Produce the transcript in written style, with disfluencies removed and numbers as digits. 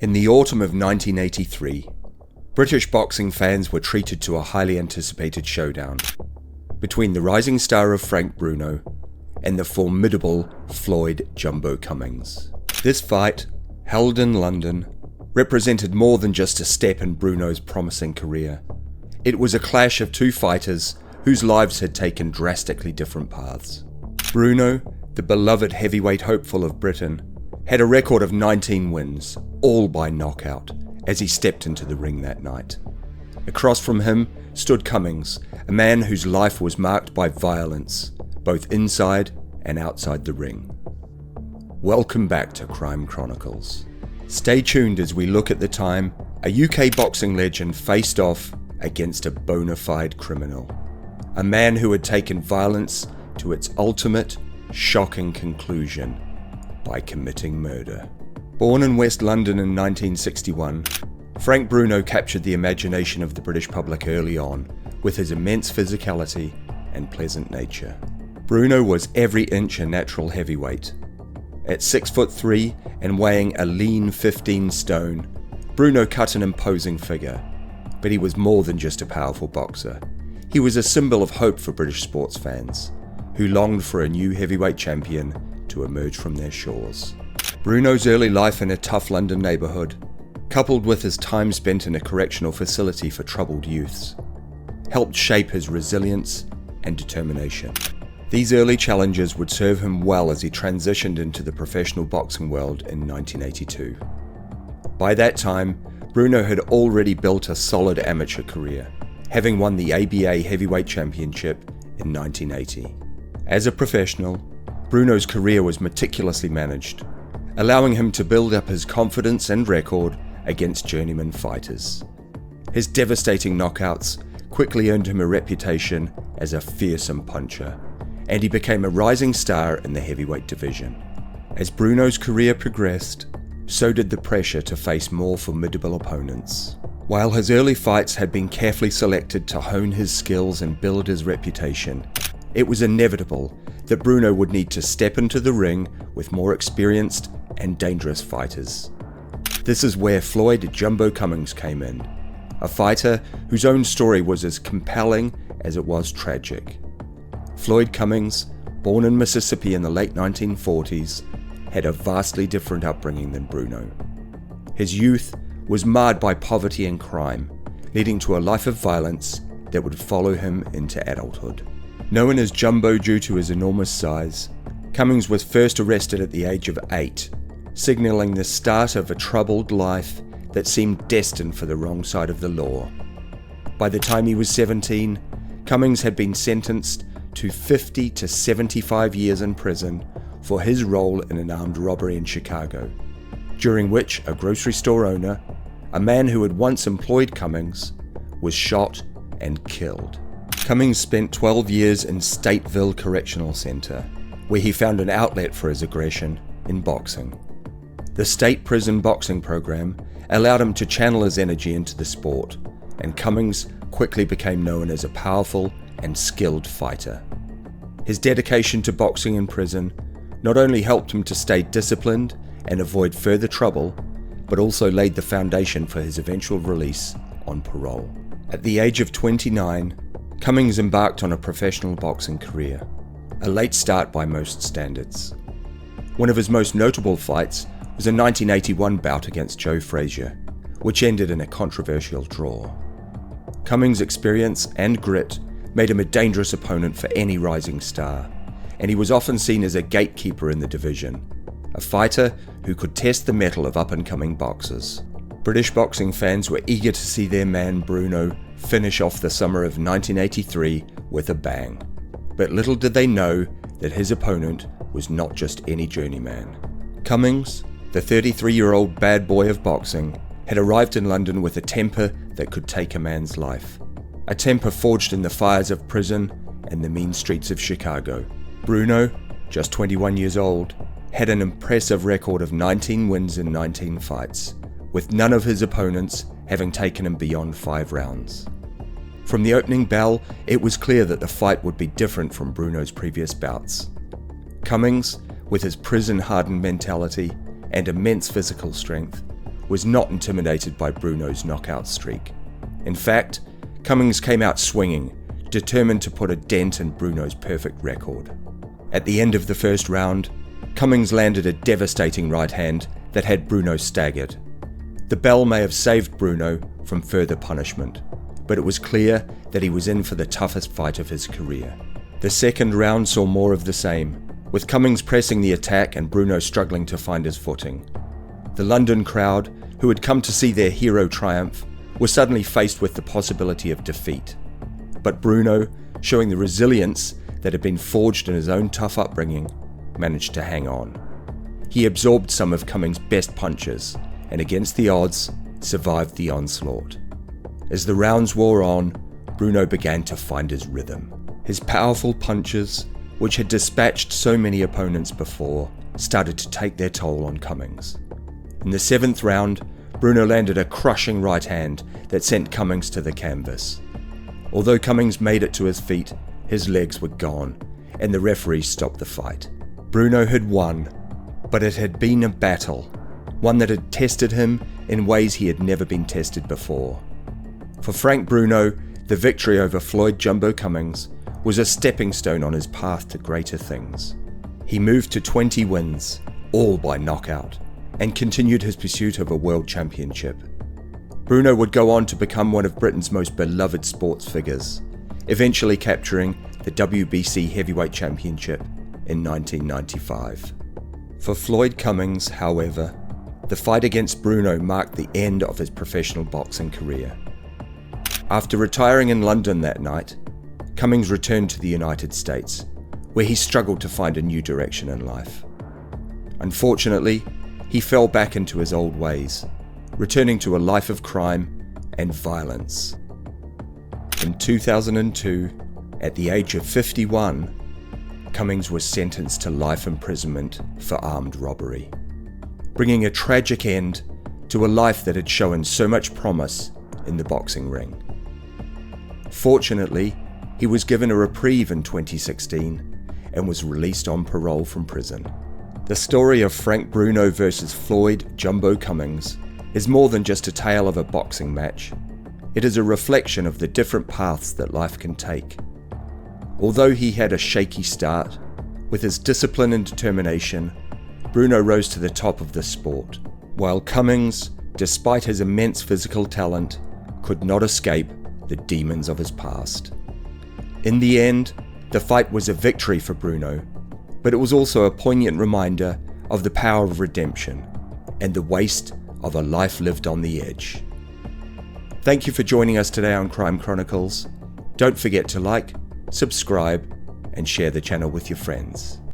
In the autumn of 1983, British boxing fans were treated to a highly anticipated showdown between the rising star of Frank Bruno and the formidable Floyd "Jumbo" Cummings. This fight, held in London, represented more than just a step in Bruno's promising career. It was a clash of two fighters whose lives had taken drastically different paths. Bruno, the beloved heavyweight hopeful of Britain, had a record of 19 wins, all by knockout, as he stepped into the ring that night. Across from him stood Cummings, a man whose life was marked by violence, both inside and outside the ring. Welcome back to Crime Chronicles. Stay tuned as we look at the time a UK boxing legend faced off against a bona fide criminal, a man who had taken violence to its ultimate, shocking conclusion by committing murder. Born in West London in 1961, Frank Bruno captured the imagination of the British public early on with his immense physicality and pleasant nature. Bruno was every inch a natural heavyweight. At 6'3" and weighing a lean 15 stone, Bruno cut an imposing figure, but he was more than just a powerful boxer. He was a symbol of hope for British sports fans, who longed for a new heavyweight champion to emerge from their shores. Bruno's early life in a tough London neighbourhood, coupled with his time spent in a correctional facility for troubled youths, helped shape his resilience and determination. These early challenges would serve him well as he transitioned into the professional boxing world in 1982. By that time, Bruno had already built a solid amateur career, having won the ABA Heavyweight Championship in 1980. As a professional, Bruno's career was meticulously managed, allowing him to build up his confidence and record against journeyman fighters. His devastating knockouts quickly earned him a reputation as a fearsome puncher, and he became a rising star in the heavyweight division. As Bruno's career progressed, so did the pressure to face more formidable opponents. While his early fights had been carefully selected to hone his skills and build his reputation, it was inevitable that Bruno would need to step into the ring with more experienced and dangerous fighters. This is where Floyd "Jumbo" Cummings came in, a fighter whose own story was as compelling as it was tragic. Floyd Cummings, born in Mississippi in the late 1940s, had a vastly different upbringing than Bruno. His youth was marred by poverty and crime, leading to a life of violence that would follow him into adulthood. Known as Jumbo due to his enormous size, Cummings was first arrested at the age of 8, signalling the start of a troubled life that seemed destined for the wrong side of the law. By the time he was 17, Cummings had been sentenced to 50 to 75 years in prison for his role in an armed robbery in Chicago, during which a grocery store owner, a man who had once employed Cummings, was shot and killed. Cummings spent 12 years in Stateville Correctional Center, where he found an outlet for his aggression in boxing. The state prison boxing program allowed him to channel his energy into the sport, and Cummings quickly became known as a powerful and skilled fighter. His dedication to boxing in prison not only helped him to stay disciplined and avoid further trouble, but also laid the foundation for his eventual release on parole. At the age of 29, Cummings embarked on a professional boxing career, a late start by most standards. One of his most notable fights was a 1981 bout against Joe Frazier, which ended in a controversial draw. Cummings' experience and grit made him a dangerous opponent for any rising star, and he was often seen as a gatekeeper in the division, a fighter who could test the mettle of up-and-coming boxers. British boxing fans were eager to see their man Bruno finish off the summer of 1983 with a bang. But little did they know that his opponent was not just any journeyman. Cummings, the 33-year-old bad boy of boxing, had arrived in London with a temper that could take a man's life. A temper forged in the fires of prison and the mean streets of Chicago. Bruno, just 21 years old, had an impressive record of 19 wins in 19 fights, with none of his opponents having taken him beyond 5 rounds. From the opening bell, it was clear that the fight would be different from Bruno's previous bouts. Cummings, with his prison-hardened mentality and immense physical strength, was not intimidated by Bruno's knockout streak. In fact, Cummings came out swinging, determined to put a dent in Bruno's perfect record. At the end of the first round, Cummings landed a devastating right hand that had Bruno staggered. The bell may have saved Bruno from further punishment, but it was clear that he was in for the toughest fight of his career. The second round saw more of the same, with Cummings pressing the attack and Bruno struggling to find his footing. The London crowd, who had come to see their hero triumph, were suddenly faced with the possibility of defeat. But Bruno, showing the resilience that had been forged in his own tough upbringing, managed to hang on. He absorbed some of Cummings' best punches, and against the odds, survived the onslaught. As the rounds wore on, Bruno began to find his rhythm. His powerful punches, which had dispatched so many opponents before, started to take their toll on Cummings. In the seventh round, Bruno landed a crushing right hand that sent Cummings to the canvas. Although Cummings made it to his feet, his legs were gone, and the referee stopped the fight. Bruno had won, but it had been a battle, one that had tested him in ways he had never been tested before. For Frank Bruno, the victory over Floyd "Jumbo" Cummings was a stepping stone on his path to greater things. He moved to 20 wins, all by knockout, and continued his pursuit of a world championship. Bruno would go on to become one of Britain's most beloved sports figures, eventually capturing the WBC Heavyweight Championship in 1995. For Floyd Cummings, however, the fight against Bruno marked the end of his professional boxing career. After retiring in London that night, Cummings returned to the United States, where he struggled to find a new direction in life. Unfortunately, he fell back into his old ways, returning to a life of crime and violence. In 2002, at the age of 51, Cummings was sentenced to life imprisonment for armed robbery, bringing a tragic end to a life that had shown so much promise in the boxing ring. Fortunately, he was given a reprieve in 2016 and was released on parole from prison. The story of Frank Bruno versus Floyd "Jumbo" Cummings is more than just a tale of a boxing match. It is a reflection of the different paths that life can take. Although he had a shaky start, with his discipline and determination, Bruno rose to the top of the sport, while Cummings, despite his immense physical talent, could not escape the demons of his past. In the end, the fight was a victory for Bruno, but it was also a poignant reminder of the power of redemption and the waste of a life lived on the edge. Thank you for joining us today on Crime Chronicles. Don't forget to like, subscribe, and share the channel with your friends.